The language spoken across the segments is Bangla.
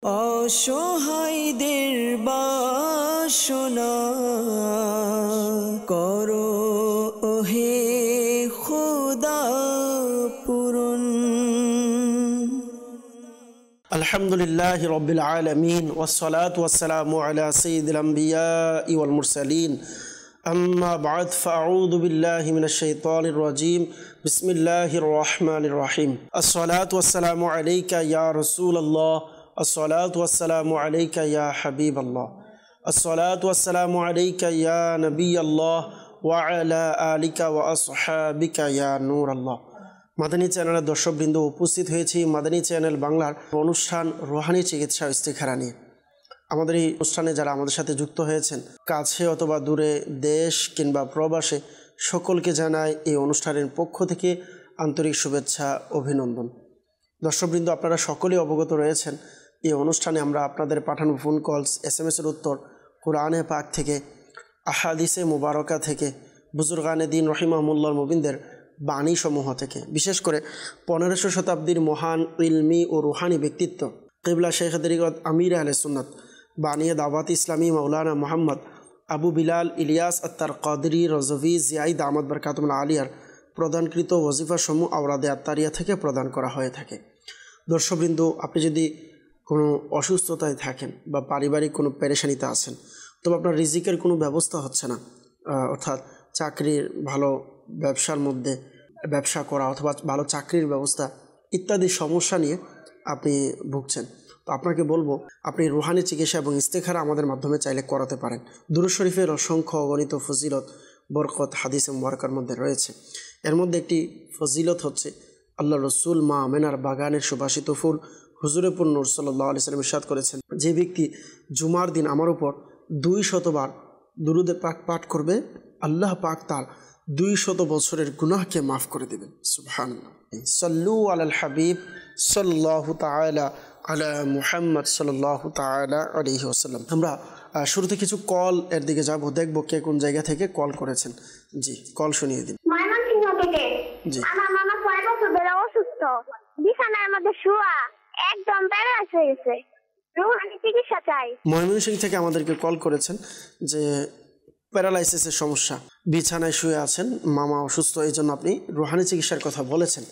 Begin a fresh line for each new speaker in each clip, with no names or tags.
অসহায়দের বাসনা করো ওহে খোদা পূরণ।
আলহামদুলিল্লাহি রাব্বিল আলামিন ওয়াসসালাতু ওয়াসসালামু আলা সাইয়্যিদিল আমবিয়াই ওয়াল মুরসালিন আম্মা বা'দ ফাআউযু বিল্লাহি মিনাশ শাইতানির রাজীম বিসমিল্লাহির রহমানির রহিম আসসালাতু ওয়াসসালামু আলাইকা ইয়া রাসূলুল্লাহ আসসালাতু ওয়াসসালামু আলাইকা ইয়া হাবিবাল্লাহ আসসালাতু ওয়াসসালামু আলাইকা ইয়া নবিয়াল্লাহ ওয়া আলা আলিকা ওয়া আসহাবিকা ইয়া নূরাল্লাহ। মাদানী চ্যানেলের দর্শকবৃন্দ, উপস্থিত হয়েছি মাদানী চ্যানেল বাংলার অনুষ্ঠান রুহানি চিকিৎসা ইস্তেখারা নিয়ে। আমাদের এই অনুষ্ঠানে যারা আমাদের সাথে যুক্ত হয়েছেন, কাছে অথবা দূরে, দেশ কিংবা প্রবাসে, সকলকে জানাই এই অনুষ্ঠানের পক্ষ থেকে আন্তরিক শুভেচ্ছা, অভিনন্দন। দর্শকবৃন্দ, আপনারা সকলেই অবগত রয়েছেন এই অনুষ্ঠানে আমরা আপনাদের পাঠানো ফোন কলস, SMS-এর উত্তর, কোরআনে পাক থেকে, আহাদিসে মুবারকা থেকে, বুজুর্গানে দিন রহিমাহুল্লাহ মুবিনদের বাণীসমূহ থেকে, বিশেষ করে 1500 শতাব্দীর মহান ইলমি ও রুহানি ব্যক্তিত্ব কিবলা শেখ তরিকত আমির আহলে সুন্নাত বানিয়ে দাওয়াত ইসলামী মাওলানা মোহাম্মদ আবু বিলাল ইলিয়াস আত্তার কাদরি রজভি জিয়াই দামাত বরকাতুল আলিয়ার প্রদানকৃত ওয়াজিফাসমূহ আওরাদে আত্তারিয়া থেকে প্রদান করা হয়ে থাকে। দর্শকবৃন্দ, আপনি যদি কোনো অসুস্থতায় থাকেন বা পারিবারিক কোনো পেরেশানিতে আছেন, তবে আপনার রিজিকের কোনো ব্যবস্থা হচ্ছে না, অর্থাৎ চাকরির ভালো ব্যবসার মধ্যে ব্যবসা করা অথবা ভালো চাকরির ব্যবস্থা ইত্যাদি সমস্যা নিয়ে আপনি ভুগছেন, তো আপনাকে বলবো আপনি রুহানি চিকিৎসা এবং ইস্তেখারা আমাদের মাধ্যমে চাইলে করাতে পারেন। দুরূদ শরীফের অসংখ্য অগণিত ফজিলত, বরকত হাদিসে মুবারকার মধ্যে রয়েছে। এর মধ্যে একটি ফজিলত হচ্ছে আল্লাহ রসুল মা আমেনার বাগানের সুবাসিত ফুল হুজুরে পুর নূর সাল্লাল্লাহু আলাইহি ওয়াসাল্লাম ইরশাদ করেছেন, যে ব্যক্তি জুমার দিন আমার উপর 200 বার দুরুদে পাক পাঠ করবে, আল্লাহ পাক তার 200 বছরের গুনাহকে মাফ করে দেবেন। সুবহানাল্লাহ। সাল্লু আলাল হাবিব সাল্লাল্লাহু তাআলা আলা মুহাম্মদ সাল্লাল্লাহু তাআলা আলাইহি ওয়াসাল্লাম। আমরা শুরুতে কিছু কল এর দিকে যাব, দেখব কে কোন জায়গা থেকে কল করেছেন। জি, কল শুনিয়ে দিন।
ময়মনসিংহ থেকে।
জি,
আমার মামা 6 বছর ধরে অসুস্থ, বিছানার মধ্যে শোয়া, একদম প্যারালাইজ হয়ে গেছে, রুহানি চিকিৎসা চাই।
ময়মনসিংহ থেকে আমাদেরকে কল করেছেন যে প্যারালাইসিসের সমস্যা, বিছানায় শুয়ে আছেন, মামা অসুস্থ, এই জন্য আপনি রুহানি চিকিৎসার কথা বলেছেন।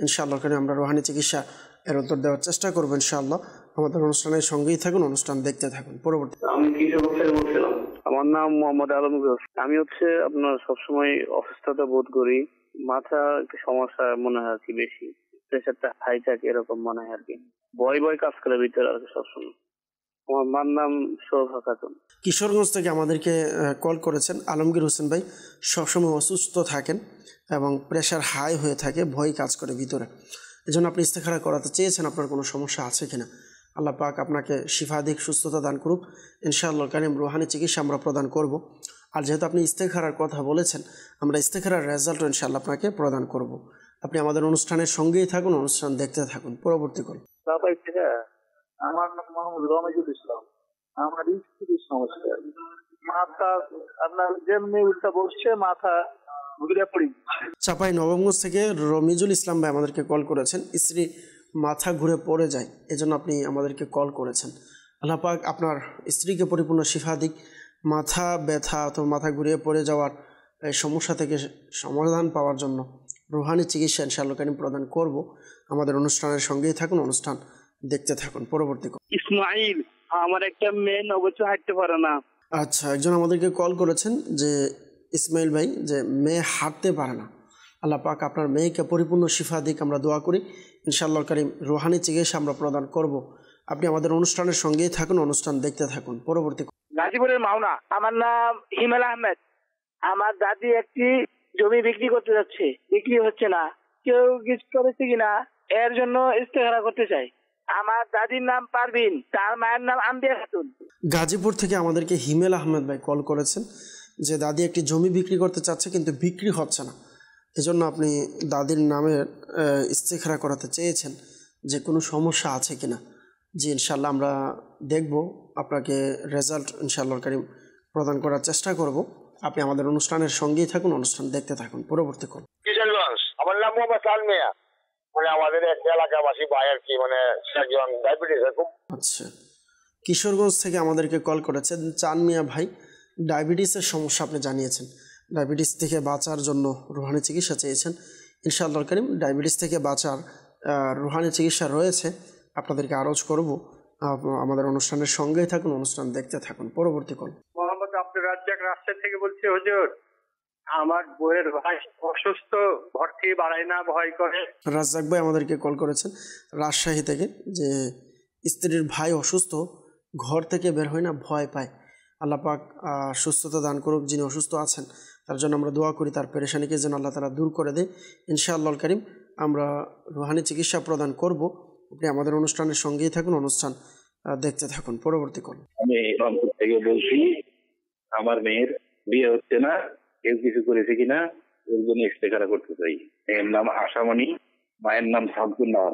ইনশাআল্লাহ কারণে আমরা রুহানি চিকিৎসা এর উত্তর দেওয়ার চেষ্টা করবো ইনশাআল্লাহ। আমাদের অনুষ্ঠানের সঙ্গেই থাকুন, অনুষ্ঠান দেখতে থাকুন। পরবর্তী
আমি কিশোর থেকে বলছিলাম। আমার নাম মোহাম্মদ আলমগীর। আমি আপনার সবসময় অসুস্থতা বোধ করি, মাথা একটু সমস্যা মনে হয় আর কি, বেশি প্রেশারটা হাই থাকে এরকম মনে হয় আর কি, ভয় ভয় কাজ করে ভিতরে আর কি সবসময়। আমার মার নাম শোভা খাতুন।
কিশোরগঞ্জ থেকে আমাদেরকে কল করেছেন আলমগীর হোসেন ভাই। সবসময় অসুস্থ থাকেন এবং প্রেশার হাই হয়ে থাকে, ভয় কাজ করে ভিতরে, এজন্য আপনি ইস্তেখারা করাতে চেয়েছেন। আপনার কোনো সমস্যা আছে কিনা? আল্লাহ পাক আপনাকে শিফাদিক সুস্থতা দান করুক ইনশাআল্লাহ কারীম। রুহানি চিকিৎসা আমরা প্রদান করব। আর যেহেতু আপনি ইস্তেখারার কথা বলেছেন, আমরা ইস্তেখারার রেজাল্ট ইনশাআল্লাহ আপনাকে প্রদান করব। আপনি আমাদের অনুষ্ঠানের সঙ্গেই থাকুন, অনুষ্ঠান দেখতে থাকুন। পরবর্তী কল।
আমার নাম মোহাম্মদ রমিজুল ইসলাম। আমার স্ত্রীর সমস্যা, মাথা আপনার যেমনি উল্টা বসছে, মাথা ঘুরে পড়ি।
চাপাই নবগঞ্জ থেকে রমিজুল ইসলাম ভাই আমাদেরকে কল করেছেন, স্ত্রী মাথা ঘুরে পড়ে যায়, এজন্য আপনি আমাদেরকে কল করেছেন। আল্লাহ পাক আপনার স্ত্রীকে পরিপূর্ণ শিফা দিক। মাথা ব্যথা অথবা মাথা ঘুরিয়ে পড়ে যাওয়ার এই সমস্যা থেকে সমাধান পাওয়ার জন্য রুহানি চিকিৎসা ইনশাআল্লাহ কারীম প্রদান করব। আমাদের অনুষ্ঠানের সঙ্গেই থাকুন, অনুষ্ঠান দেখতে থাকুন। পরবর্তী কল।
ইসমাইল, আমার একটা মেয়ে 9 বছর হাঁটতে পারে না।
আচ্ছা, একজন আমাদেরকে কল করেছেন যে ইসমাইল ভাই, যে মেয়ে হাঁটতে পারে না। আল্লাহ পাক আপনার মেয়েকে পরিপূর্ণ শিফা দিক, আমরা দোয়া করি ইনশাআল্লাহ কারীম। রুহানি চিকিৎসা আমরা প্রদান করব। আপনি আমাদের অনুষ্ঠানের সঙ্গেই থাকুন, অনুষ্ঠান দেখতে থাকুন। পরবর্তী।
গাজীপুরের মাওনা। আমার নাম হিমেল আহমেদ। আমার দাদি একটি জমি বিক্রি করতে যাচ্ছে, বিক্রি হচ্ছে না, কেউ কিছু করেছে কিনা এর জন্য ইস্তেখারা করতে চাই। আমার দাদির নাম পারভিন, তার মায়ের নাম আম্বিয়া খাতুন।
গাজীপুর থেকে আমাদেরকে হিমেল আহমেদ ভাই কল করেছেন যে দাদি একটি জমি বিক্রি করতে চাচ্ছে, কিন্তু বিক্রি হচ্ছে না, এজন্য আপনি দাদির নামে ইস্তেখারা করাতে চেয়েছেন যে কোনো সমস্যা আছে কিনা। জি, ইনশাআল্লাহ আমরা দেখব, আপনাকে রেজাল্ট ইনশাআল্লাহ কারীম প্রদান করার চেষ্টা করব। আপনি আমাদের অনুষ্ঠানের সঙ্গেই থাকুন, অনুষ্ঠান দেখতে থাকুন। পরবর্তী কল।
কিশোরগঞ্জ। আমার নাম মোহাম্মদ আলমিয়া। মানে আমাদের এক এলাকাবাসী ভাই আর কি, মানে সে একজন ডায়াবেটিস খুব।
আচ্ছা, কিশোরগঞ্জ থেকে আমাদেরকে কল করেছেন চান মিয়া ভাই, ডায়াবেটিসের সমস্যা আপনি জানিয়েছেন, ডায়াবেটিস থেকে বাঁচার জন্য রুহানি চিকিৎসা চেয়েছেন। ইনশাআল্লাহ কারীম ডায়াবেটিস থেকে বাঁচার রুহানি চিকিৎসা রয়েছে, আপনাদেরকে আরজ করব। আমাদের অনুষ্ঠানের সঙ্গেই থাকুন, অনুষ্ঠান দেখতে থাকুন। পরবর্তী কল।
মোহাম্মদ আব্দুর রাজ্জাক রাজশাহী থেকে বলছি। হুজুর, আমার বইয়ের ভাই অসুস্থ, ঘর থেকে বাড়ায় না, ভয় করে।
রাজ্জাক ভাই আমাদেরকে কল করেছেন রাজশাহী থেকে, যে স্ত্রীর ভাই অসুস্থ, ঘর থেকে বের হয় না, ভয় পায়। আল্লাহ পাক সুস্থতা দান করুক। যিনি অসুস্থ আছেন তার জন্য আমরা দোয়া করি, তার পেরেশানিকে যেন আল্লাহ তাআলা দূর করে দেয়। ইনশাআল্লাহ কারীম আমরা রুহানি চিকিৎসা প্রদান করব। আপনি আমাদের অনুষ্ঠানের সঙ্গেই থাকুন, অনুষ্ঠান দেখতে থাকুন। পরবর্তী কল।
আমি রংপুর থেকে বলছি, আমার মেয়ের বিয়ে হচ্ছে না, কেউ কিছু করেছে কিনা ওর জন্য ইস্তেখারা করতে চাই। মেয়ের নাম আশামণি, মায়ের নাম শামসুন্নাহার।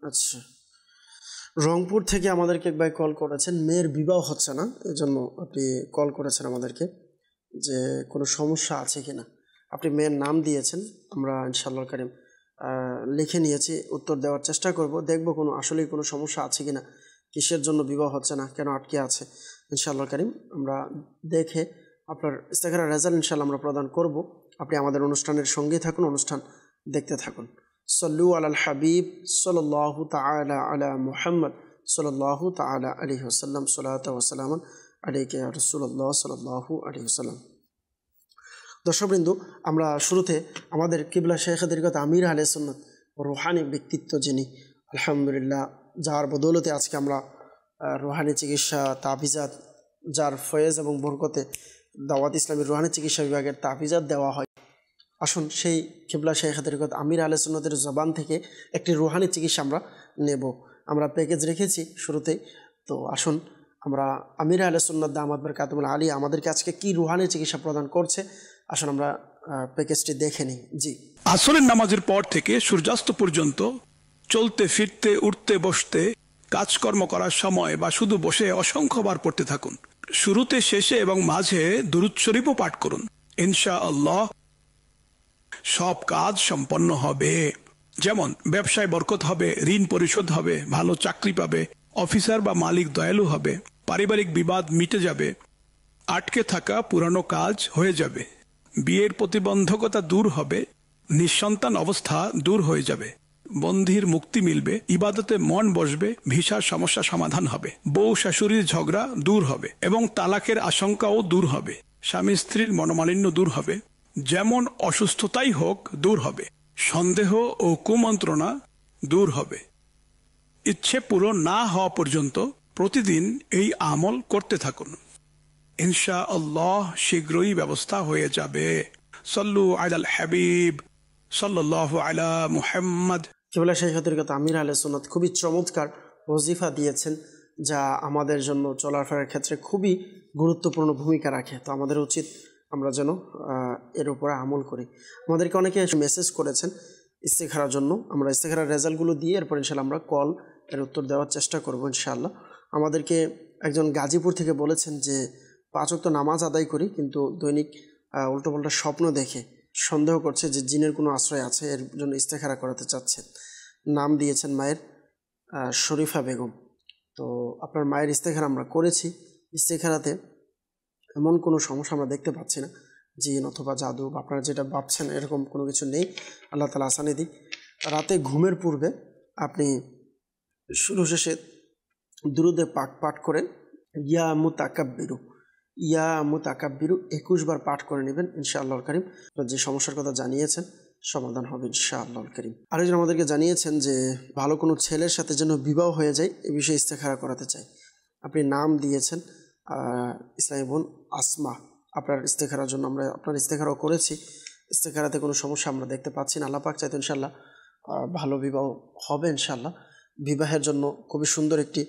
আচ্ছা, রংপুর থেকে আমাদেরকে এক ভাই কল করেছেন, মেয়ের বিবাহ হচ্ছে না, এই জন্য আপনি কল করেছেন আমাদেরকে যে কোনো সমস্যা আছে কিনা। আপনি মেয়ের নাম দিয়েছেন, আমরা ইনশাআল্লাহ কারীম লিখে নিয়েছি, উত্তর দেওয়ার চেষ্টা করব, দেখব কোনো আসলেই কোনো সমস্যা আছে কিনা, কিসের জন্য বিবাহ হচ্ছে না, কেন আটকে আছে। ইনশাআল্লাহ কারীম আমরা দেখে আপনার ইস্তেখারার রেজাল্ট ইনশাআল্লাহ আমরা প্রদান করব। আপনি আমাদের অনুষ্ঠানের সঙ্গেই থাকুন, অনুষ্ঠান দেখতে থাকুন। সল্লু আলাল হাবিব সাল্লাল্লাহু তাআলা আলা মুহাম্মদ সাল্লাল্লাহু তাআলা আলাইহি ওয়াসাল্লাম, সালাতু ওয়া সালামুন আলাইকা ইয়া রাসূলুল্লাহ সাল্লাল্লাহু আলাইহি ওয়াসাল্লাম। দর্শকবৃন্দ, আমরা শুরুতে আমাদের কিবলা শেখ তরিকত আমির আহলে সুন্নাত রুহানি ব্যক্তিত্ব, যিনি আলহামদুলিল্লাহ যার বদৌলতে আজকে আমরা রুহানি চিকিৎসা তাবিজাত, যার ফয়েজ এবং বরকতে দাওয়াত ইসলামী রুহানি চিকিৎসা বিভাগের তাবিজাত দেওয়া হয়, আসুন সেই কিবলা শেখ তরিকত আমির আহলে সুন্নাতের জবান থেকে একটি রুহানি চিকিৎসা আমরা নেব। আমরা প্যাকেজ রেখেছি শুরুতেই, তো আসুন আমরা আমির আহলে সুন্নাত দামাত বারকাতুহুল আলিয়া আমাদেরকে আজকে কি রুহানি চিকিৎসা প্রদান করছে, আসুন আমরা প্যাকেজটি দেখে নিই। জি,
আসরের নামাজের পর থেকে সূর্যাস্ত পর্যন্ত চলতে ফিরতে, উঠতে বসতে, কাজকর্ম করার সময় বা শুধু বসে অসংখ্যবার পড়তে থাকুন। শুরুতে, শেষে এবং মাঝে দুরূদ শরীফও পাঠ করুন। ইনশাআল্লাহ সব কাজ সম্পন্ন হবে। যেমন ব্যবসায় বরকত হবে, ঋণ পরিশোধ হবে, ভালো চাকরি পাবে, অফিসার বা মালিক দয়ালু হবে, পারিবারিক বিবাদ মিটে যাবে, আটকে থাকা পুরানো কাজ হয়ে যাবে, বিয়ের প্রতিবন্ধকতা দূর হবে, নিঃসন্তান অবস্থা দূর হয়ে যাবে, বন্ধির মুক্তি মিলবে, ইবাদতে মন বসবে, ভিসার সমস্যা সমাধান হবে, বউ শাশুড়ির ঝগড়া দূর হবে এবং তালাকের আশঙ্কাও দূর হবে, স্বামী স্ত্রীর মনোমালিন্য দূর হবে, যেমন অসুস্থতাই হোক দূর হবে, সন্দেহ ও কুমন্ত্রণা দূর হবে। ইচ্ছে পূরণ না হওয়া পর্যন্ত প্রতিদিন এই আমল করতে থাকুন। ইনশাআল্লাহ শীঘ্রই ব্যবস্থা হয়ে যাবে। সাল্লু আলাল হাবিব সাল্লাল্লাহু আলা মুহাম্মদ।
কিবলা শেখ তরিকত আমির আহলে সুন্নাত খুবই চমৎকার ওজিফা দিয়েছেন, যা আমাদের জন্য চলাফেরার ক্ষেত্রে খুবই গুরুত্বপূর্ণ ভূমিকা রাখে। তো আমাদের উচিত আমরা যেন এর উপরে আমল করি। আমাদেরকে অনেকে মেসেজ করেছেন ইস্তেখারার জন্য, আমরা ইস্তেখারার রেজাল্টগুলো দিয়ে এরপর ইনশাআল্লাহ আমরা কল এর উত্তর দেওয়ার চেষ্টা করব ইনশাআল্লাহ। আমাদেরকে একজন গাজীপুর থেকে বলেছেন যে 5 ওয়াক্ত নামাজ আদায় করি, কিন্তু দৈনিক উল্টোপাল্টা স্বপ্ন দেখে সন্দেহ করছে যে জিনের কোনো আশ্রয় আছে, এর জন্য ইস্তেখারা করাতে চাচ্ছেন। নাম দিয়েছেন মায়ের শরীফা বেগম। তো আপনার মায়ের ইস্তেখারা আমরা করেছি, ইস্তেখারাতে এমন কোনো সমস্যা আমরা দেখতে পাচ্ছি না, জিন অথবা জাদু বা আপনারা যেটা ভাবছেন এরকম কোনো কিছু নেই। আল্লাহ তাআলা আসানি দিক। রাতে ঘুমের পূর্বে আপনি শুরু শেষে দুরুদে পাক পাঠ করেন, ইয়া মুতাকাব্বিরু, ইয়া মুতাকাব্বিরু 21 বার পাঠ করে নেবেন ইনশাআল্লাহুল কারীম। যে সমস্যার কথা জানিয়েছেন সমাধান হবে ইনশাআল্লাহুল কারীম। আরেকজন আমাদেরকে জানিয়েছেন যে ভালো কোনো ছেলের সাথে যেন বিবাহ হয়ে যায়, এই বিষয়ে ইস্তেখারা করাতে চাই। আপনি নাম দিয়েছেন ইসলামী বোন আসমা। আপনার ইস্তেখারার জন্য আমরা আপনার ইস্তেখারাও করেছি, ইস্তেখারাতে কোনো সমস্যা আমরা দেখতে পাচ্ছি না। আল্লাহ পাক চাইতে ইনশাআল্লাহ ভালো বিবাহ হবে ইনশাআল্লাহ। বিবাহের জন্য খুবই সুন্দর একটি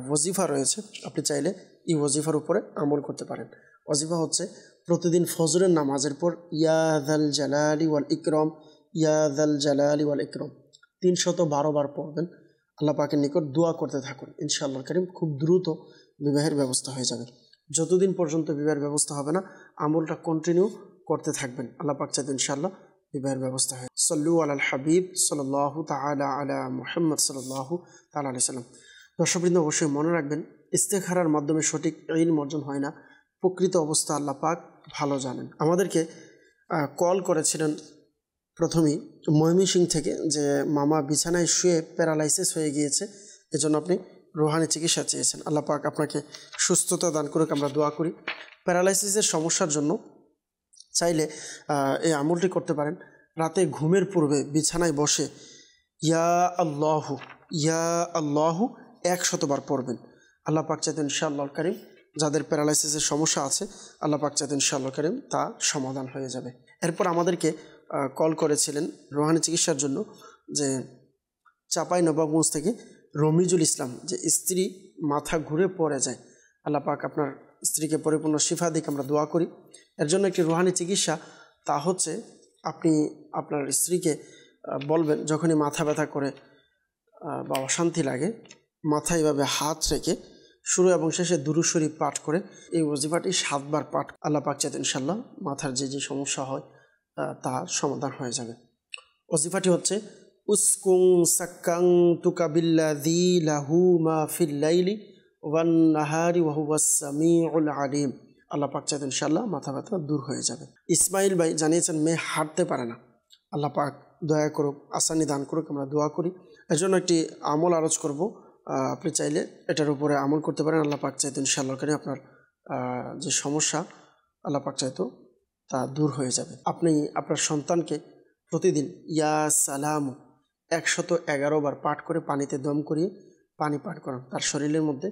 ওয়াজিফা রয়েছে, আপনি চাইলে এই ওয়াজিফার উপরে আমল করতে পারেন। ওয়াজিফা হচ্ছে প্রতিদিন ফজরের নামাজের পর ইয়া যাল জালালি ওয়াল ইকরাম, ইয়া যাল জালালি ওয়াল ইকরাম 312 বার পড়বেন। আল্লাহ পাকের নিকট দোয়া করতে থাকুন, ইনশাআল্লাহ কারীম খুব দ্রুত বিবাহের ব্যবস্থা হয়ে যাবে। যতদিন পর্যন্ত বিবাহের ব্যবস্থা হবে না আমলটা কন্টিনিউ করতে থাকবেন। আল্লাহ পাক চাইতে ইনশাআল্লাহ বিবাহের ব্যবস্থা হয়। সল্লু আলাল হাবিব সাল্লাল্লাহু তাআলা আলা মুহাম্মদ সাল্লাল্লাহু তাআলা আলাইহি সাল্লাম। দর্শকবৃন্দ, অবশ্যই মনে রাখবেন, ইস্তেখারার মাধ্যমে সঠিক ইলম অর্জন হয় না, প্রকৃত অবস্থা আল্লাহ পাক ভালো জানেন। আমাদেরকে কল করেছিলেন প্রথমেই ময়মনসিংহ থেকে যে মামা বিছানায় শুয়ে প্যারালাইসিস হয়ে গিয়েছে, এজন্য আপনি রুহানি চিকিৎসা চেয়েছেন। আল্লাহ পাক আপনাকে সুস্থতা দান করুক, আমরা দোয়া করি। প্যারালাইসিসের সমস্যার জন্য চাইলে এই আমলটি করতে পারেন। রাতে ঘুমের পূর্বে বিছানায় বসে ইয়া আল্লাহু 100 বার পড়বেন। আল্লাহ পাক চাইতেন ইনশাআল্লাহ কারীম যাদের প্যারালাইসিসের সমস্যা আছে, আল্লাহ পাক চাইতেন ইনশাআল্লাহ কারীম তা সমাধান হয়ে যাবে। এরপর আমাদেরকে কল করেছিলেন রুহানি চিকিৎসার জন্য যে চাঁপাইনবাবগঞ্জ থেকে রমিজুল ইসলাম, যে স্ত্রী মাথা ঘুরে পড়ে যায়। আল্লাহ পাক আপনার স্ত্রীকে পরিপূর্ণ শিফা দিক, আমরা দোয়া করি। এর জন্য একটি রুহানি চিকিৎসা, তা হচ্ছে আপনি আপনার স্ত্রীকে বলবেন, যখনই মাথা ব্যথা করে বা অশান্তি লাগে, মাথায় এভাবে হাত রেখে শুরু এবং শেষে দুরূদ শরীফ পাঠ করে এই ওজিফাটি 7 বার পাঠ, আল্লাহ পাক চাইতেন ইনশাআল্লাহ মাথার যে সমস্যা হয় তার সমাধান হয়ে যাবে। ওজিফাটি হচ্ছে উসকুং সাক্কাং তুকাবিল্লাযী লাহু মা ফিল লাইলি ওয়ান নাহারি ওয়া হুয়াস সামিউল আলিম। আল্লাহ পাক চাইতেন ইনশাআল্লাহ মাথা ব্যথা দূর হয়ে যাবে। ইসমাইল ভাই জানিয়েছেন মেয়ে হাঁটতে পারে না, আল্লাহ পাক দয়া করুক, আসানি দান করুক, আমরা দোয়া করি। এর জন্য একটি আমল আরজ করব, আপনি চাইলে এটার উপরে আমল করতে পারেন। আল্লাহ পাক চাইতেন ইনশাআল্লাহ করে আপনার যে সমস্যা আল্লাহ পাক চাইতো তা দূর হয়ে যাবে। আপনি আপনার সন্তানকে প্রতিদিন ইয়া সালামু 111 বার পাঠ করে পানিতে দম করিয়ে পানি পাঠ করান, তার শরীরের মধ্যে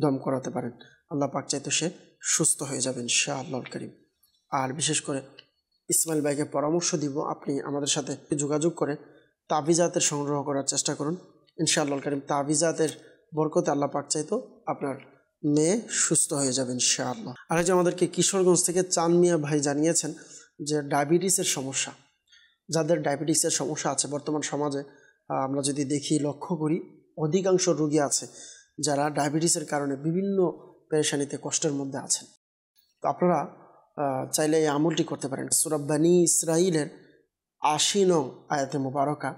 দম করাতে পারেন। আল্লাহ পাক চাইতো সে সুস্থ হয়ে যাবে ইনশাআল্লাহ কারীম। আর বিশেষ করে ইসমাইল ভাইকে পরামর্শ দিব, আপনি আমাদের সাথে যোগাযোগ করে তাবিজাতের সংগ্রহ করার চেষ্টা করুন ইনশাআল্লাহ কারীম। তাবিজাতের বরকতে আল্লাহ পাক চাইতো আপনার মেয়ে সুস্থ হয়ে যাবে ইনশাআল্লাহ। আর যে আমাদেরকে কিশোরগঞ্জ থেকে চাঁদ মিয়া ভাই জানিয়েছেন যে ডায়াবেটিসের সমস্যা, যাদের ডায়াবেটিসের সমস্যা আছে বর্তমান সমাজে আমরা যদি দেখি, লক্ষ্য করি, অধিকাংশ রোগী আছে যারা ডায়াবেটিসের কারণে বিভিন্ন পেরেশানিতে কষ্টের মধ্যে আছেন। তো আপনারা চাইলে এই আমলটি করতে পারেন। সূরা বনী ইসরাঈলের 80 নং আয়াতে মুবারকা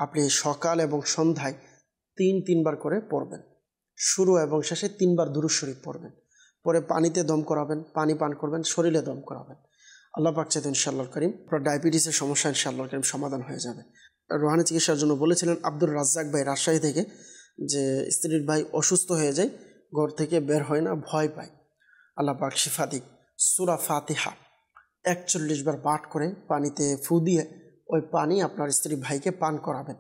আপনি সকাল এবং সন্ধ্যায় 3 বার করে পড়বেন। শুরু এবং শেষে 3 বার দুরূদ শরীফ পড়বেন, পরে পানিতে দম করাবেন, পানি পান করবেন, শরীরে দম করাবেন। আল্লাহ পাক চাইতেন ইনশাআল্লাহ কারীম আপনার ডায়াবেটিসের সমস্যা ইনশাআল্লাহ কারীম সমাধান হয়ে যাবে। রুহানি চিকিৎসার জন্য বলেছিলেন আব্দুর রাজ্জাক ভাই রাজশাহী থেকে, যে স্ত্রীর ভাই অসুস্থ হয়ে যায়, ঘর থেকে বের হয় না, ভয় পায়। আল্লাহ পাক শিফা দিক। সূরা ফাতিহা 41 বার পাঠ করে পানিতে ফু দিয়ে ওই পানি আপনার স্ত্রী ভাইকে পান করাবেন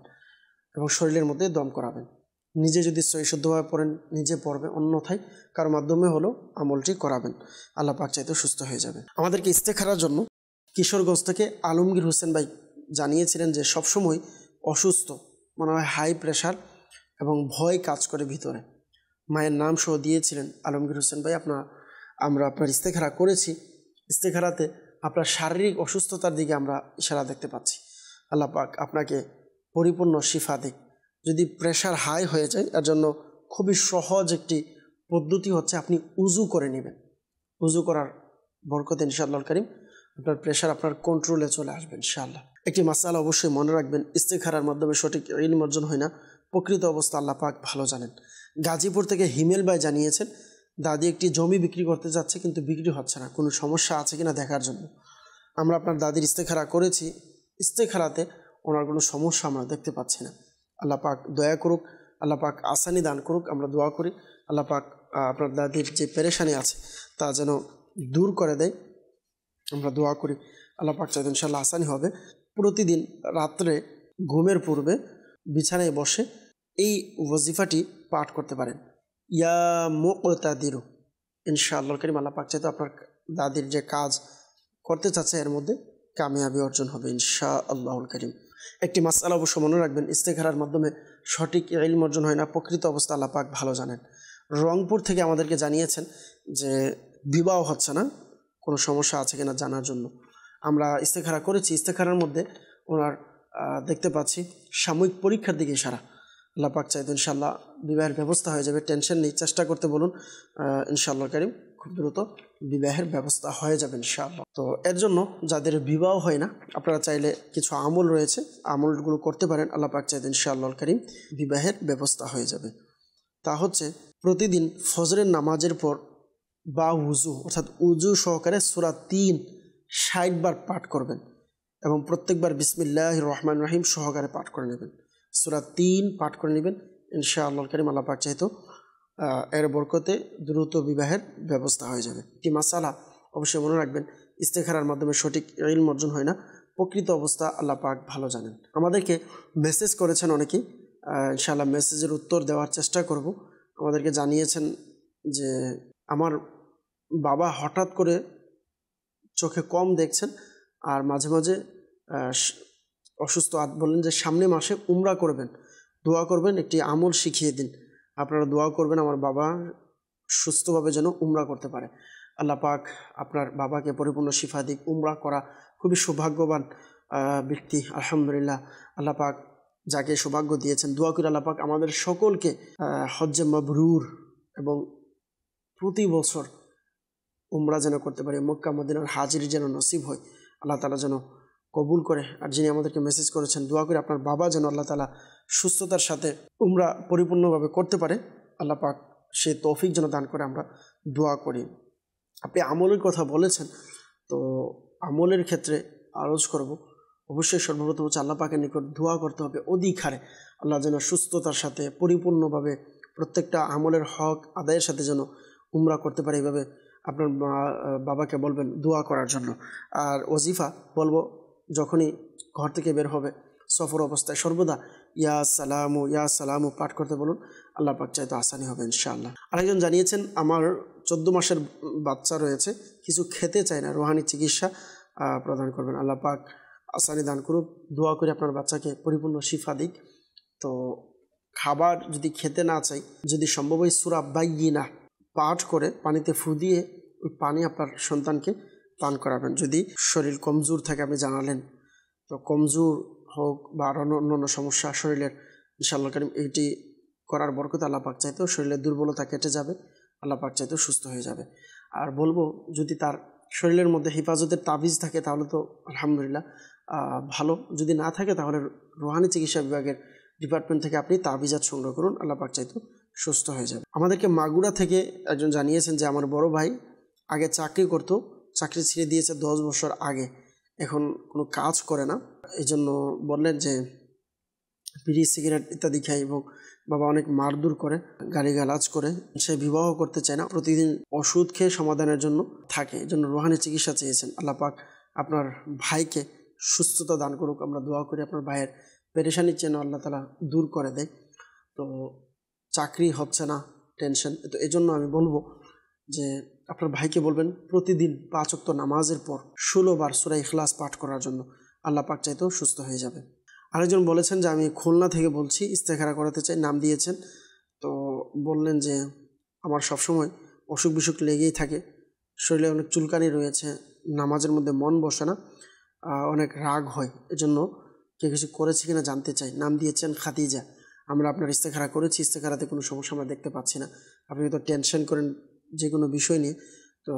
এবং শরীরের মধ্যে দম করাবেন। নিজে যদি শুদ্ধভাবে পড়েন নিজে পড়বে, অন্যথায় কারো মাধ্যমে হলো আমলটি করাবেন। আল্লাহ পাক চাইতে সুস্থ হয়ে যাবে। আমাদেরকে ইস্তেখারার জন্য কিশোরগঞ্জ থেকে আলমগীর হোসেন ভাই জানিয়েছিলেন যে সবসময় অসুস্থ, মনে হয় হাই প্রেশার এবং ভয় কাজ করে ভিতরে। মায়ের নাম সহ দিয়েছিলেন আলমগীর হোসেন ভাই। আমরা আপনার ইস্তেখারা করেছি। ইস্তেখারাতে আপনার শারীরিক অসুস্থতার দিকে আমরা ইশারা দেখতে পাচ্ছি। আল্লাহ পাক আপনাকে পরিপূর্ণ শিফা দিক। যদি প্রেশার হাই হয়ে যায়, এর জন্য খুবই সহজ একটি পদ্ধতি হচ্ছে আপনি উজু করে নেবেন। উজু করার বরকতে ইনশাআল্লাহ কারীম আপনার প্রেশার আপনার কন্ট্রোলে চলে আসবে ইনশাআল্লাহ। একটি মাসআলা অবশ্যই মনে রাখবেন, ইস্তেখারার মাধ্যমে সঠিক ইলম অর্জন হয় না, প্রকৃত অবস্থা আল্লাহ পাক ভালো জানেন। গাজীপুর থেকে হিমেল ভাই জানিয়েছেন দাদি একটি জমি বিক্রি করতে যাচ্ছে, কিন্তু বিক্রি হচ্ছে না, কোনো সমস্যা আছে কিনা দেখার জন্য। আমরা আপনার দাদির ইস্তেখারা করেছি, ইস্তেখারাতে ওনার কোনো সমস্যা আমরা দেখতে পাচ্ছি না। আল্লাহ পাক দয়া করুক, আল্লাহ পাক আসানি দান করুক, আমরা দোয়া করি। আল্লাহ পাক আপনার দাদির যে পেরেশানি আছে তা যেন দূর করে দেয়, আমরা দোয়া করি। আল্লাহ পাক চাইতে ইনশাআল্লাহ আসানি হবে। প্রতিদিন রাত্রে ঘুমের পূর্বে বিছানায় বসে এই ওয়াজিফাটি পাঠ করতে পারেন, ইয়া মুকতাদিরু। ইনশাআল্লাহ কারীম আল্লাহ পাক চাইতে আপনার দাদির যে কাজ করতে চাচ্ছে এর মধ্যে কামিয়াবি অর্জন হবে ইনশাআল্লাহুল কারীম। একটি মাসআলা অবশ্য মনে রাখবেন, ইস্তেখারার মাধ্যমে সঠিক ইলম অর্জন হয় না, প্রকৃত অবস্থা আল্লাহ পাক ভালো জানেন। রংপুর থেকে আমাদেরকে জানিয়েছেন যে বিবাহ হচ্ছে না, কোনো সমস্যা আছে কিনা জানার জন্য আমরা ইস্তেখারা করেছি। ইস্তেখারার মধ্যে ওনার দেখতে পাচ্ছি সাময়িক পরীক্ষার দিকে ইশারা। আল্লাহ পাক চাইতে ইনশাআল্লাহ বিবাহের ব্যবস্থা হয়ে যাবে, টেনশন নেই, চেষ্টা করতে বলুন ইনশাআল্লাহ কারীম খুব দ্রুত বিবাহের ব্যবস্থা হয়ে যাবে ইনশাআল্লাহ। তো এর জন্য যাদের বিবাহ হয় না, আপনারা চাইলে কিছু আমল রয়েছে, আমলগুলো করতে পারেন। আল্লাহ পাক চাইলে ইনশাআল্লাহ কারীম বিবাহের ব্যবস্থা হয়ে যাবে। তা হচ্ছে প্রতিদিন ফজরের নামাজের পর বা উজু অর্থাৎ উজু সহকারে সূরা 3 60 বার পাঠ করবেন এবং প্রত্যেকবার বিসমিল্লাহির রহমানির রহিম সহকারে পাঠ করে নেবেন। সূরা 3 পাঠ করে নেবেন ইনশাআল্লাহ কারীম। আল্লাহ পাক চাইতো এর বরকতে দ্রুত বিবাহের ব্যবস্থা হয়ে যাবে। কি মাসালা অবশ্যই মনে রাখবেন, ইস্তেখারার মাধ্যমে সঠিক ইলম অর্জন হয় না, প্রকৃত অবস্থা আল্লাহ পাক ভালো জানেন। আমাদেরকে মেসেজ করেছেন অনেকেই, ইনশাআল্লাহ মেসেজের উত্তর দেওয়ার চেষ্টা করব। আমাদেরকে জানিয়েছেন যে আমার বাবা হঠাৎ করে চোখে কম দেখছেন আর মাঝে মাঝে অসুস্থ। বললেন যে সামনে মাসে উমরা করবেন, দোয়া করবেন, একটি আমল শিখিয়ে দিন। আপনারা দোয়া করবেন আমার বাবা সুস্থভাবে যেন উমরা করতে পারে। আল্লাহ পাক আপনার বাবাকে পরিপূর্ণ শিফা দিক। উমরা করা খুবই সৌভাগ্যবান ব্যক্তি, আলহামদুলিল্লাহ। আল্লাহ পাক যাকে সৌভাগ্য দিয়েছেন, দোয়া করে আল্লাহ পাক আমাদের সকলকে হজ্জে মাবরুর এবং প্রতি বছর উমরা যেন করতে পারি, মক্কা মদিনার হাজিরি যেন নসিব হয়, আল্লাহ তাআলা যেন কবুল করে। আর যিনি আমাদেরকে মেসেজ করেছেন, দোয়া করে আপনার বাবা যেন আল্লাহ তাআলা সুস্থতার সাথে উমরা পরিপূর্ণভাবে করতে পারে, আল্লাহ পাক সে তৌফিক যেন দান করে, আমরা দোয়া করি। আপনি আমলের কথা বলেছেন, তো আমলের ক্ষেত্রে আরজ করব, অবশ্যই সর্বপ্রথম হচ্ছে আল্লাহ পাকের নিকট দোয়া করতে হবে অধিক হারে, আল্লাহ যেন সুস্থতার সাথে পরিপূর্ণভাবে প্রত্যেকটা আমলের হক আদায়ের সাথে যেন উমরা করতে পারে। এইভাবে আপনার বাবাকে বলবেন দোয়া করার জন্য। আর ওজিফা বলবো, যখনই ঘর থেকে বের হবে সফর অবস্থায় সর্বদা ইয়া সালামু পাঠ করতে বলুন, আল্লাহ পাক চাইতো আসানি হবে ইনশাআল্লাহ। আরেকজন জানিয়েছেন আমার 14 মাসের বাচ্চা রয়েছে, কিছু খেতে চায় না, রুহানি চিকিৎসা প্রদান করবেন, আল্লাহ পাক আসানি দান করুক। দোয়া করে আপনার বাচ্চাকে পরিপূর্ণ শিফা দিক। তো খাবার যদি খেতে না চাই, যদি সম্ভব হয় সূরা বাইয়িনা পাঠ করে পানিতে ফু দিয়ে ওই পানি আপনার সন্তানকে পান করাবেন। যদি শরীর কমজোর থাকে, আপনি জানালেন, তো কমজোর হোক বা আরও অন্য সমস্যা শরীরের, ইনশাআল্লাহ কারীম এইটি করার বরকতে আল্লাহ পাক চাইতেও শরীরের দুর্বলতা কেটে যাবে, আল্লাহ পাক চাইতেও সুস্থ হয়ে যাবে। আর বলবো, যদি তার শরীরের মধ্যে হেফাজতের তাবিজ থাকে তাহলে তো আলহামদুলিল্লাহ ভালো, যদি না থাকে তাহলে রুহানি চিকিৎসা বিভাগের ডিপার্টমেন্ট থেকে আপনি তাবিজাত সংগ্রহ করুন, আল্লাহ পাক চাইতেও সুস্থ হয়ে যাবে। আমাদেরকে মাগুরা থেকে একজন জানিয়েছেন যে আমার বড় ভাই আগে চাকরি করতো, চাকরি ছেড়ে দিয়েছে 10 বছর আগে, এখন কোনো কাজ করে না। এই জন্য বললেন যে বিড়ি সিগারেট ইত্যাদি খায় এবং বাবা অনেক মারধর করে, গালিগালাজ করে, সে বিবাহ করতে চায় না, প্রতিদিন ওষুধ খেয়ে সমাধানের জন্য থাকে, এই জন্য রুহানি চিকিৎসা চেয়েছেন। আল্লাহ পাক আপনার ভাইকে সুস্থতা দান করুক, আমরা দোয়া করি আপনার ভাইয়ের পেরেশানির যেন আল্লাহ তাআলা দূর করে দেয়। তো চাকরি হচ্ছে না, টেনশন, তো এই জন্য আমি বলবো যে আপনার ভাইকে বলবেন প্রতিদিন 5 ওয়াক্ত নামাজের পর 16 বার সূরা ইখলাস পাঠ করার জন্য, আল্লাহ পাক চাইতেও সুস্থ হয়ে যাবে। আরেকজন বলেছেন যে আমি খুলনা থেকে বলছি, ইস্তেখারা করাতে চাই, নাম দিয়েছেন। তো বললেন যে আমার সবসময় অসুখ বিসুখ লেগেই থাকে, শরীরে অনেক চুলকানি রয়েছে, নামাজের মধ্যে মন বসে না, অনেক রাগ হয়, এজন্য কে কিছু করেছে কিনা জানতে চাই। নাম দিয়েছেন খাদিজা। আমরা আপনার ইস্তেখারা করেছি, ইস্তেখারাতে কোনো সমস্যা আমরা দেখতে পাচ্ছি না। আপনি তো টেনশন করেন যে কোনো বিষয় নিয়ে, তো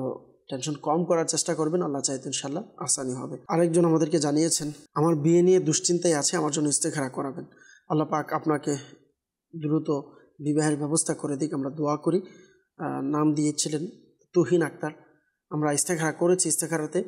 টেনশন কম করার চেষ্টা করবেন, আল্লাহ চাইতে ইনশাআল্লাহ আসানি হবে। আরেকজন আমাদেরকে জানিয়েছেন আমার বিয়ে নিয়ে দুশ্চিন্তায় আছে, আমার জন্য ইস্তেখারা করাবেন, আল্লাহ পাক আপনাকে দ্রুত বিবাহের ব্যবস্থা করে দিক, আমরা দোয়া করি। নাম দিয়েছিলেন তুহিন আক্তার। আমরা ইস্তেখারা করেছি, ইস্তেখারাতে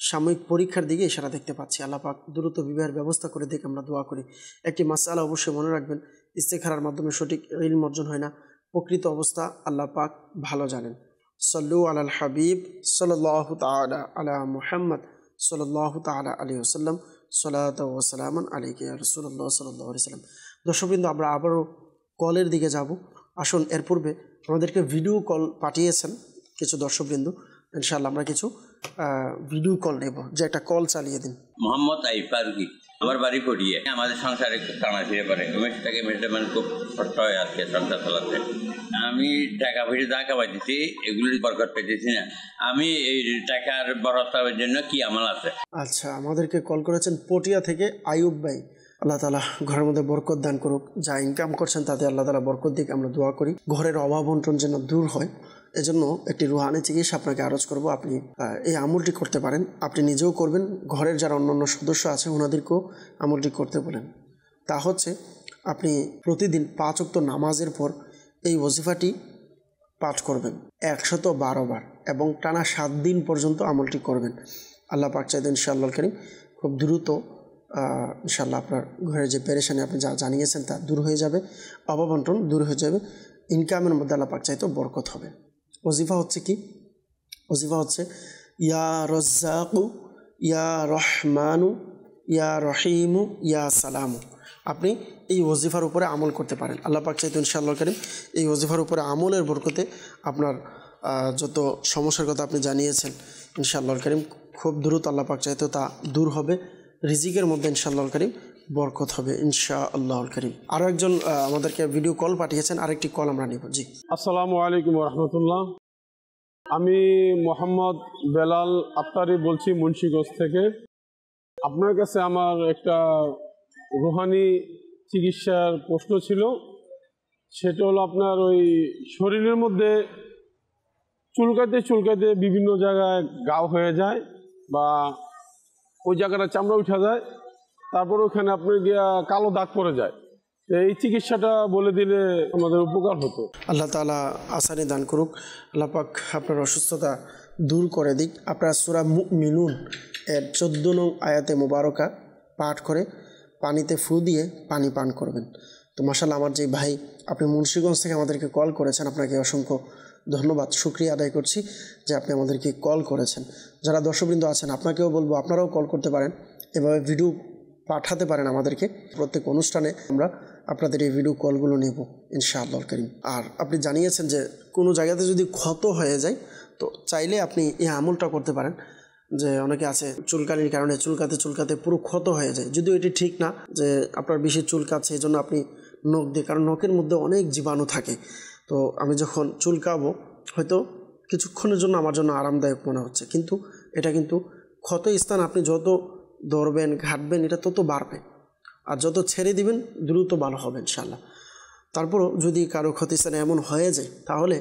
সাময়িক পরীক্ষার দিকে ইশারা দেখতে পাচ্ছি, আল্লাহ পাক দ্রুত বিবাহের ব্যবস্থা করে দিক, আমরা দোয়া করি। একটি মাসআলা অবশ্যই মনে রাখবেন, ইস্তেখারার মাধ্যমে সঠিক ইলম অর্জন হয় না, প্রকৃত অবস্থা আল্লাহ পাক ভালো জানেন। সল্লু আলাল হাবিব সাল্লাল্লাহু তাআলা আলা মুহাম্মদ সাল্লাল্লাহু তাআলা আলাইহি ওয়াসাল্লাম, সালাতু ওয়া সালামান আলাইকা ইয়া রাসূলুল্লাহ সাল্লাল্লাহু আলাইহি ওয়াসাল্লাম। দর্শকবৃন্দ, আমরা আবারও কলের দিকে যাব। আসুন, এর পূর্বে আমাদেরকে ভিডিও কল পাঠিয়েছেন কিছু দর্শকবৃন্দ, ইনশাআল্লাহ আমরা কিছু ভিডিও কল নেব। যে একটা কল চালিয়ে দিন।
মোহাম্মদ আইফ ফারুকি, আমার বাড়ি পড়িয়ে, আমাদের সংসারে একটু টানা ফিরে পারে, মেয়েটাকে মানে খুব ছোট্ট হয় আর কি সংসার চালাতে। আমি টাকা পয়সা যা কামাইতেছি এগুলির বরকত পেতেছি না, আমি এই টাকার বরকতের জন্য কি আমল আছে?
আচ্ছা, আমাদেরকে কল করেছেন পটিয়া থেকে আইয়ুব ভাই। আল্লাহ তাআলা ঘরের মধ্যে বরকত দান করুক, যা ইনকাম করছেন তাতে আল্লাহ তাআলা বরকত দিক, আমরা দোয়া করি। ঘরের অভাব অনটন যেন দূর হয়, এজন্য একটি রুহানি চিকিৎসা আপনাকে আরজ করব। আপনি এই আমলটি করতে পারেন, আপনি নিজেও করবেন, ঘরের যারা অন্যান্য সদস্য আছে ওনাদেরকেও আমলটি করতে বলেন। তা হচ্ছে আপনি প্রতিদিন 5 ওয়াক্ত নামাজের পর এই ওজিফাটি পাঠ করবেন 112 বার এবং টানা 7 দিন পর্যন্ত আমলটি করবেন। আল্লাহ পাক চাইতেন ইনশাআল্লাহ কারীম খুব দ্রুত ইনশাআল্লাহ আপনার ঘরের যে পেরেশানি আপনি যা জানিয়েছেন তা দূর হয়ে যাবে, অভাবন্টন দূর হয়ে যাবে, ইনকামের মধ্যে আল্লাহ পাক চাইতেও বরকত হবে। ওজিফা হচ্ছে কি? ওজিফা হচ্ছে ইয়া রাজ্জাকু ইয়া রহমানু ইয়া রহিমু ইয়া সালামু। আপনি এই ওজিফার উপরে আমল করতে পারেন। আল্লাহ পাক চাইতো ইনশাআল্লাহ কারীম এই ওজিফার উপরে আমলের বরকতে আপনার যত সমস্যার কথা আপনি জানিয়েছেন ইনশাআল্লাহ কারীম খুব দ্রুত আল্লাহ পাক চাইতো তা দূর হবে, রিজিকের মধ্যে ইনশাআল্লাহ কারীম বরকত হবে ইনশাআল্লাহ কারীম। আরও একজন আমাদেরকে ভিডিও কল পাঠিয়েছেন, আরেকটি কল আমরা নিব। জি,
আসসালামু আলাইকুম রহমতুল্লাহ। আমি মোহাম্মদ বেলাল আফতারি বলছি মুন্সিগঞ্জ থেকে। আপনার কাছে আমার একটা রুহানি চিকিৎসার প্রশ্ন ছিল। সেটা হলো আপনার ওই শরীরের মধ্যে চুলকাতে চুলকাতে বিভিন্ন জায়গায় ঘাও হয়ে যায় বা ওই জায়গাটা চামড়া উঠা যায়, তারপর ওখানে আপনার গিয়া কালো দাগ পড়ে যায়। এই চিকিৎসাটা বলে দিলে আমাদের উপকার হতো।
আল্লাহ তাআলা আসানি দান করুক, আল্লাহ পাক আপনার অসুস্থতা দূর করে দিক। আপনারা সূরা মুমিনুন এর 14 নং আয়াতে মুবারকা পাঠ করে পানিতে ফু দিয়ে পানি পান করবেন। তো মাশাআল্লাহ আমার যে ভাই আপনি মুন্সিগঞ্জ থেকে আমাদেরকে কল করেছেন, আপনাকে অসংখ্য ধন্যবাদ, শুকরিয়া আদায় করছি যে আপনি আমাদেরকে কল করেছেন। যারা দর্শকবৃন্দ আছেন আপনাকেও বলবো আপনারাও কল করতে পারেন, এভাবে ভিডিও পাঠাতে পারেন আমাদেরকে। প্রত্যেক অনুষ্ঠানে আমরা আপনাদের এই ভিডিও কলগুলো নেব ইনশাআল্লাহ কারীম। আর আপনি জানিয়েছেন যে কোনো জায়গাতে যদি ক্ষত হয়ে যায় তো চাইলে আপনি এই আমলটা করতে পারেন। যে অনেকে আছে চুলকানির কারণে চুলকাতে পুরো ক্ষত হয়ে যায়, যদিও এটি ঠিক না যে আপনার বেশি চুলকাচ্ছে এই জন্য আপনি নখ দিয়ে, কারণ নখের মধ্যে অনেক জীবাণু থাকে। তো আমি যখন চুলকাবো হয়তো কিছুক্ষণের জন্য আমার জন্য আরামদায়ক মনে হচ্ছে, কিন্তু এটা কিন্তু ক্ষত স্থান আপনি যত ধরবেন ঘাটবেন এটা তত বাড়বে, আর যত ছেড়ে দিবেন দ্রুত ভালো হবে ইনশাআল্লাহ। তারপরও যদি কারো ক্ষতিস্থানে এমন হয়ে যায় তাহলে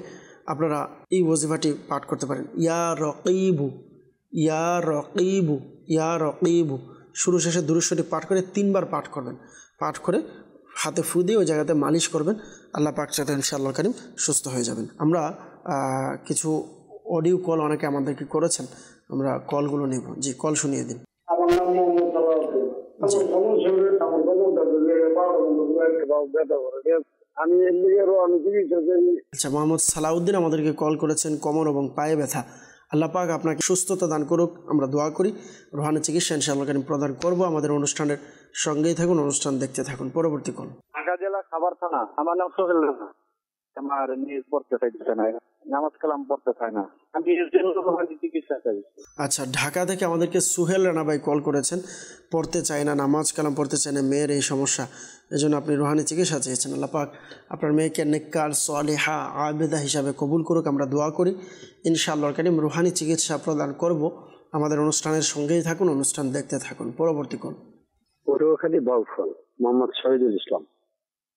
আপনারা এই ওজিফাটি পাঠ করতে পারেন। ইয়া রকিবু ইয়া রকিবু ইয়া রকিবু, শুরু শেষে দুরূদ শরীফ পাঠ করে 3 বার পাঠ করবেন। পাঠ করে হাতে ফু দিয়ে ওই জায়গাতে মালিশ করবেন, আল্লাহ পাক চাইতে ইনশাআল্লাহ কারীম সুস্থ হয়ে যাবেন। আমরা কিছু অডিও কল অনেকে আমাদেরকে করেছেন, আমরা কলগুলো নেব। জি, কল শুনিয়ে দিন।
আমার নাম মোহাম্মদ সালাউদ্দিন।
আচ্ছা, মোহাম্মদ সালাউদ্দিন আমাদেরকে কল করেছেন কোমর এবং পায়ে ব্যথা। আল্লাহ পাক আপনাকে সুস্থতা দান করুক, আমরা দোয়া করি। রুহানি চিকিৎসা ইনশাআল্লাহ কারীম প্রদান করব। আমাদের অনুষ্ঠানের সঙ্গেই থাকুন, অনুষ্ঠান দেখতে থাকুন। পরবর্তী কল।
ঢাকা জেলা খাবার থানা। আমার নাম সোহেল রানা। আমার নিউজ পড়তে চাইছে না, নামাজ কালাম পড়তে চায় না, আমি এর জন্য রুহানি চিকিৎসা চাই।
আচ্ছা, ঢাকা থেকে আমাদেরকে সোহেল রানা ভাই কল করেছেন, পড়তে চায় না, নামাজ কালাম পড়তে চায় না, মেয়ের এই সমস্যা, এজন্য আপনি রুহানি চিকিৎসা চেয়েছেন। আল্লাহ পাক আপনার মেয়েকে নেককার সালেহা আবেদা হিসাবে কবুল করুক, আমরা দোয়া করি। ইনশাআল্লাহ কারীম রুহানি চিকিৎসা প্রদান করব। আমাদের অনুষ্ঠানের সঙ্গেই থাকুন, অনুষ্ঠান দেখতে থাকুন। পরবর্তী কল।
পটুয়াখালী বাউফল, মোহাম্মদ শহীদুল ইসলাম।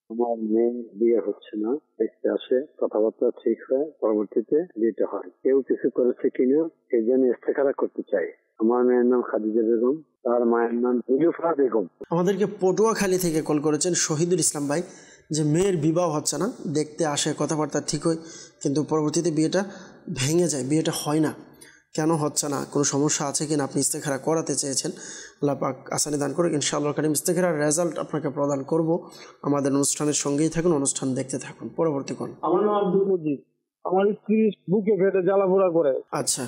আমার মেয়ে বিয়ে হচ্ছে না, দেখতে আসে, কথাবার্তা ঠিক হয়, পরবর্তীতে বিয়েটা হয়। কেউ কিছু করেছে কিনা এই জন্য ইস্তেখারা করতে চাই। আমার মেয়ের নাম খাদিজা বেগম, তার মায়ের নাম ইলুফা বেগম।
আমাদেরকে পটুয়াখালী থেকে কল করেছেন শহীদুল ইসলাম ভাই, যে মেয়ের বিবাহ হচ্ছে না, দেখতে আসে, কথাবার্তা ঠিক হয়, কিন্তু পরবর্তীতে বিয়েটা ভেঙে যায়, বিয়েটা হয় না। কেন হচ্ছে না, কোনো সমস্যা আছে কিনা, আপনি ইস্তেখারা করাতে চেয়েছেন। আল্লাহ পাক আসানি দান করুক ইনশাআল্লাহ কারীম। ইস্তেখারার রেজাল্ট আপনাকে প্রদান করব। আমাদের অনুষ্ঠানের সঙ্গেই থাকুন, অনুষ্ঠান দেখতে থাকুন। পরবর্তী কোন।
আমার নাম আব্দুল মজিদ। আমার স্ত্রীর বুকে ফেটে জ্বালাপোড়া করে।
আচ্ছা,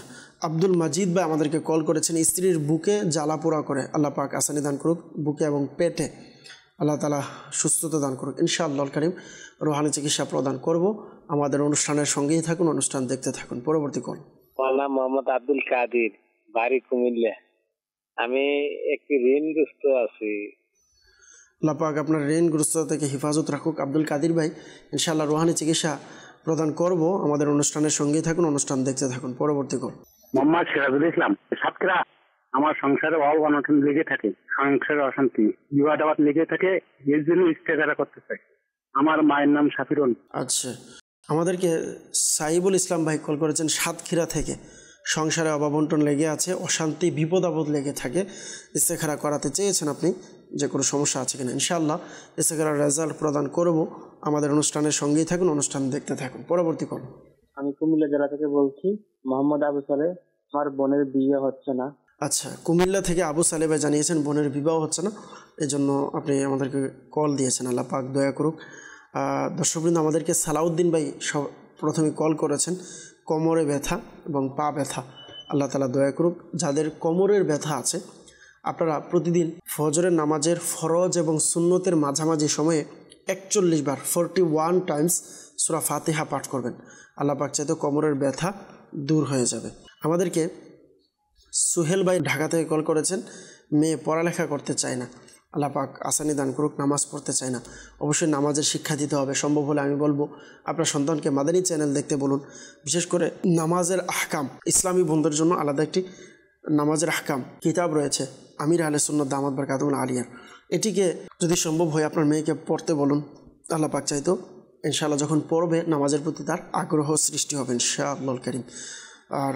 আব্দুল মাজিদ ভাই আমাদেরকে কল করেছেন, স্ত্রীর বুকে জ্বালাপোড়া করে। আল্লাহ পাক আসানি দান করুক, বুকে এবং পেটে আল্লাহ তাআলা সুস্থতা দান করুক ইনশাআল্লাহ কারীম। রুহানি চিকিৎসা প্রদান করব। আমাদের অনুষ্ঠানের সঙ্গেই থাকুন, অনুষ্ঠান দেখতে থাকুন। পরবর্তী কোন।
আমার নাম মোহাম্মদ আব্দুল কাদির, বাড়ি কুমিল্লা। আমি একটি ঋণগ্রস্ত আছি।
আল্লাহ পাক আপনার ঋণগ্রস্ততা থেকে হেফাজত রাখুক আব্দুল কাদির ভাই। ইনশাআল্লাহ রুহানি চিকিৎসা প্রদান করব। আমাদের অনুষ্ঠানের সঙ্গেই থাকুন, অনুষ্ঠান দেখতে থাকুন। পরবর্তী কল।
মোহাম্মদ সিরাজুল ইসলাম, সাতক্ষীরা। আমার সংসারে অভাব অনটন লেগে থাকে, সংসারে অশান্তি, বিবাদ লেগে থাকে, এর জন্য ইস্তেখারা করতে চাই। আমার মায়ের নাম সাফিরুন।
আচ্ছা, আমাদেরকে সাইবুল ইসলাম ভাই কল করেছেন সাতক্ষীরা থেকে। সংসারে অভাবন্টন লেগে আছে, অশান্তি বিপদ আপদ লেগে থাকে, ইস্তেখারা করাতে চেয়েছেন আপনি, যে কোনো সমস্যা আছে কিনা। ইনশাআল্লাহ ইস্তেখারার রেজাল্ট প্রদান করব। আমাদের অনুষ্ঠানের সঙ্গেই থাকুন, অনুষ্ঠান দেখতে থাকুন। পরবর্তী কল।
আমি কুমিল্লা জেলা থেকে বলছি, মোহাম্মদ আবু সালেহ। আমার বোনের বিয়ে হচ্ছে না।
আচ্ছা, কুমিল্লা থেকে আবু সালেহ ভাই জানিয়েছেন বোনের বিবাহ হচ্ছে না, এজন্য আপনি আমাদেরকে কল দিয়েছেন। আল্লাহ পাক দয়া করুক। দর্শকবৃন্দ, আমাদেরকে সালাউদ্দিন ভাই প্রথমে কল করেছেন, কোমরে ব্যথা এবং পা ব্যথা। আল্লাহ তাআলা দয়া করুক। যাদের কোমরের ব্যথা আছে, আপনারা প্রতিদিন ফজরের নামাজের ফরজ এবং সুন্নতের মাঝামাঝি সময়ে 41 বার 41 টাইমস সূরা ফাতিহা পাঠ করবেন। আল্লাহ পাক চাইতে কোমরের ব্যথা দূর হয়ে যাবে। আমাদেরকে সুহেল ভাই ঢাকা থেকে কল করেছেন, মেয়ে পড়ালেখা করতে চায় না, আল্লাহ পাক আসানি দান করুক, নামাজ পড়তে চায় না। অবশ্যই নামাজের শিক্ষা দিতে হবে। সম্ভব হলে আমি বলবো আপনার সন্তানকে মাদানী চ্যানেল দেখতে বলুন। বিশেষ করে নামাজের আহকাম, ইসলামী বন্ধুদের জন্য আলাদা একটি নামাজের আহকাম কিতাব রয়েছে, আমির আহলে সুন্নাত দামাত বারকাতুহুল আলিয়ার। এটিকে যদি সম্ভব হয় আপনার মেয়েকে পড়তে বলুন। আল্লাহ পাক চাইতো ইনশাআল্লাহ যখন পড়বে নামাজের প্রতি তার আগ্রহ সৃষ্টি হবে ইনশাআল্লাহুল কারীম। আর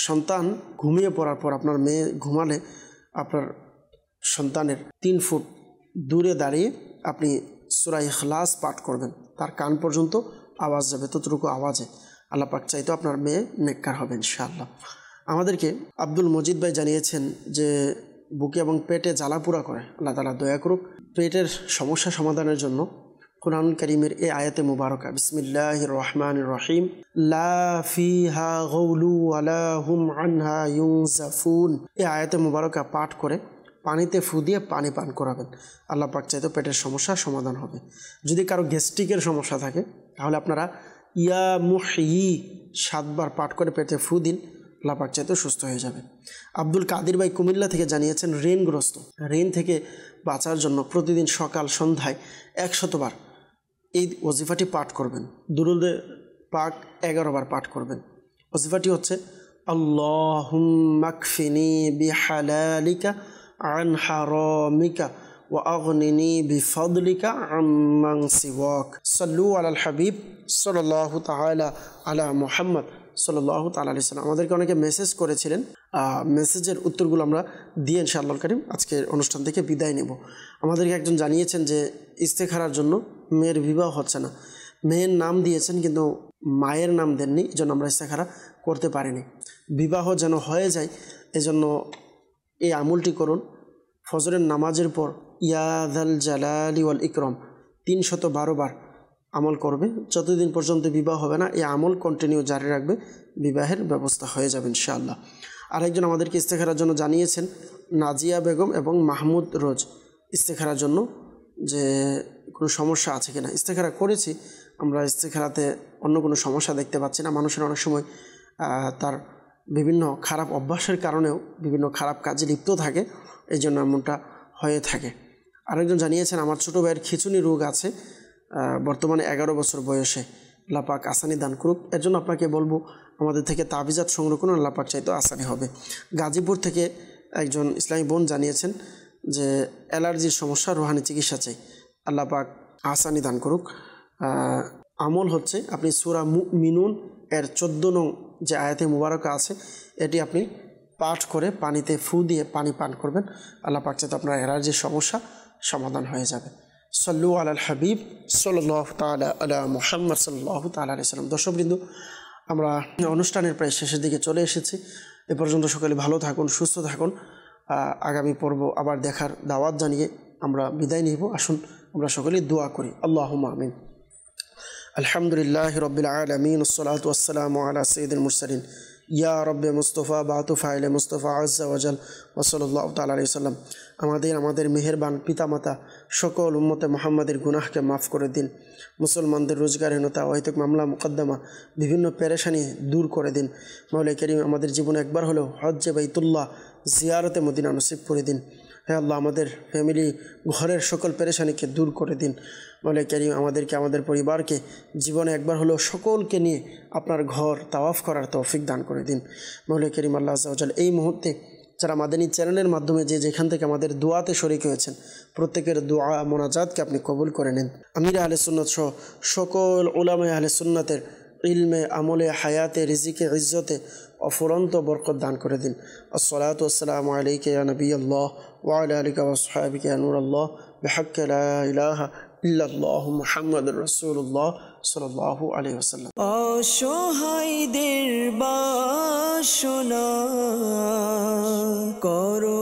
সন্তান ঘুমিয়ে পড়ার পর আপনার মেয়ে ঘুমালে আপনার সন্তানের 3 ফুট দূরে দাঁড়িয়ে আপনি সূরা ইখলাস পাঠ করবেন, তার কান পর্যন্ত আওয়াজ যাবে, ততটুকু আওয়াজে। আল্লাহ পাক চাইতো আপনার মেয়ে নেককার হবে ইনশাআল্লাহ। আমাদেরকে আব্দুল মজিদ ভাই জানিয়েছেন যে বুকে এবং পেটে জ্বালাপোড়া করে। আল্লাহ তাআলা দয়া করুক। পেটের সমস্যা সমাধানের জন্য কুরআনুল কারীমের এই আয়াতে মুবারকা, বিসমিল্লাহির রহমানির রহিম, লা ফিহা গাউলু ওয়ালা হুম আনহা ইউনজাফুন, এই আয়াতে মুবারকা পাঠ করে পানিতে ফু দিয়ে পানি পান করাবেন। আল্লাহ পাক চাইতো পেটের সমস্যার সমাধান হবে। যদি কারো গ্যাস্ট্রিকের সমস্যা থাকে তাহলে আপনারা ইয়া মুহয়ি 7 বার পাঠ করে পেটে ফু দিন, আল্লাহ পাক চাইতো সুস্থ হয়ে যাবে। আব্দুল কাদির ভাই কুমিল্লা থেকে জানিয়েছেন ঋণগ্রস্ত, ঋণ থেকে বাঁচার জন্য প্রতিদিন সকাল সন্ধ্যায় 100 বার এই ওজিফাটি পাঠ করবেন। দুরুদে পাক 11 বার পাঠ করবেন। ওজিফাটি হচ্ছে আল্লাহুম্মা কফিনি বিহালালিকা আন হারামিকা ওয়া আগনিনি বিফদলিকা আম্মান সিওয়াক। সাল্লু আলাল হাবিব সাল্লাল্লাহু তাআলা আলা মুহাম্মদ সাল্লাল্লাহু তাআলা আলাইহি সাল্লাম। আমাদেরকে অনেকে মেসেজ করেছিলেন, মেসেজের উত্তরগুলো আমরা দিয়ে ইনশাআল্লাহুল কারীম আজকের অনুষ্ঠান থেকে বিদায় নেব। আমাদেরকে একজন জানিয়েছেন যে ইস্তেখারার জন্য মেয়ের বিবাহ হচ্ছে না, মেয়ের নাম দিয়েছেন কিন্তু মায়ের নাম দেননি, এজন্য আমরা ইস্তেখারা করতে পারিনি। বিবাহ যেন হয়ে যায় এজন্য এই আমলটি করুন। ফজরের নামাজের পর ইয়া যাল জালালি ওয়াল ইকরাম 312 বার আমল করবে। যতদিন পর্যন্ত বিবাহ হবে না এই আমল কন্টিনিউ জারি রাখবে, বিবাহের ব্যবস্থা হয়ে যাবে ইনশাআল্লাহ। আরেকজন আমাদেরকে ইস্তেখারার জন্য জানিয়েছেন নাজিয়া বেগম এবং মাহমুদ রোজ, ইস্তেখারার জন্য যে কোনো সমস্যা আছে কিনা। ইস্তেখারা করেছি আমরা, ইস্তেখারাতে অন্য কোনো সমস্যা দেখতে পাচ্ছি না। মানুষের অনেক সময় তার বিভিন্ন খারাপ অভ্যাসের কারণেও বিভিন্ন খারাপ কাজে লিপ্ত থাকে, এই জন্য এমনটা হয়ে থাকে। আরেকজন জানিয়েছেন আমার ছোটো ভাইয়ের খিঁচুনি রোগ আছে, বর্তমানে 11 বছর বয়সে, আল্লাহ পাক আসানি দান করুক। এর জন্য আপনাকে বলবো আমাদের থেকে তাবিজাত সংগ্রহ করুন, আল্লাহ পাক চাইতো আসানি হবে। গাজীপুর থেকে একজন ইসলামী বোন জানিয়েছেন যে অ্যালার্জির সমস্যা, রুহানি চিকিৎসা চাই, আল্লাহ পাক আসানি দান করুক। আমল হচ্ছে আপনি সূরা মুমিনুন এর 14 নং যে আয়াতে মুবারকা আছে এটি আপনি পাঠ করে পানিতে ফু দিয়ে পানি পান করবেন, আল্লাহ পাক চাইতো আপনার অ্যালার্জির সমস্যা সমাধান হয়ে যাবে। সাল্লু আলাল হাবিব সাল্লাল্লাহু তাআলা আলা মুহাম্মদ সাল্লাল্লাহু তাআলা আলাইহি সাল্লাম। দর্শকবৃন্দ, আমরা অনুষ্ঠানের প্রায় শেষের দিকে চলে এসেছি। এ পর্যন্ত সকলে ভালো থাকুন, সুস্থ থাকুন। আগামী পর্ব আবার দেখার দাওয়াত জানিয়ে আমরা বিদায় নিব। আসুন আমরা সকলেই দোয়া করি। আল্লাহুম্মা আমিন। আলহামদুলিল্লাহি রাব্বিল আলামিন ওয়াসসালাতু ওয়াসসালামু আলা সাইয়্যিদিল মুরসালিন ইয়া রব্বে মুস্তফা বাতু ফাইলে মুস্তফা আজ্জা ওয়াজাল ওয়া সাল্লাল্লাহু তাআলা আলাইহি সাল্লাম। আমাদের মেহেরবান পিতামাতা সকল উম্মতে মুহাম্মাদের গুনাহকে মাফ করে দিন। মুসলমানদের রোজগারহীনতা, অহেতুক মামলা মুকদ্দমা, বিভিন্ন পেরেশানি দূর করে দিন। মাওলা কারীম আমাদের জীবনে একবার হলেও হজ্জে বাইতুল্লাহ জিয়ারতে মদিনা নসিব করে দিন। হে আল্লাহ, আমাদের ফ্যামিলি ঘরের সকল পেরেশানিকে দূর করে দিন। মাওলা কারীম আমাদেরকে, আমাদের পরিবারকে জীবনে একবার হলেও সকলকে নিয়ে আপনার ঘর তাওয়াফ করার তৌফিক দান করে দিন। মাওলা কারীম আল্লাহ আজ্জা ওয়াজাল এই মুহূর্তে যারা মাদানী চ্যানেলের মাধ্যমে যেখান থেকে আমাদের দোয়াতে শরীক হয়েছেন প্রত্যেকের দোয়া মোনাজাতকে আপনি কবুল করে নেন। আমির আহলে সুন্নাত সহ সকল উলামায়ে আহলে সুন্নাতের ইলমে, আমলে, হায়াতে, রিজিকে, ইজ্জতে অফুরন্ত বরকত দান করে দিন। আসসালাতু ওয়াসসালামু আলাইকা ইয়া নবিয়াল্লাহ ওয়া আলা আলিকা ওয়া আসহাবিকা ইয়া নূরাল্লাহ বিহাক্কি লা ইলাহা ইল্লাল্লাহু মুহাম্মাদুর রাসূলুল্লাহ সাল্লাল্লাহু আলাইহি ওয়াসাল্লাম।
অসহায়দের বাসনা করো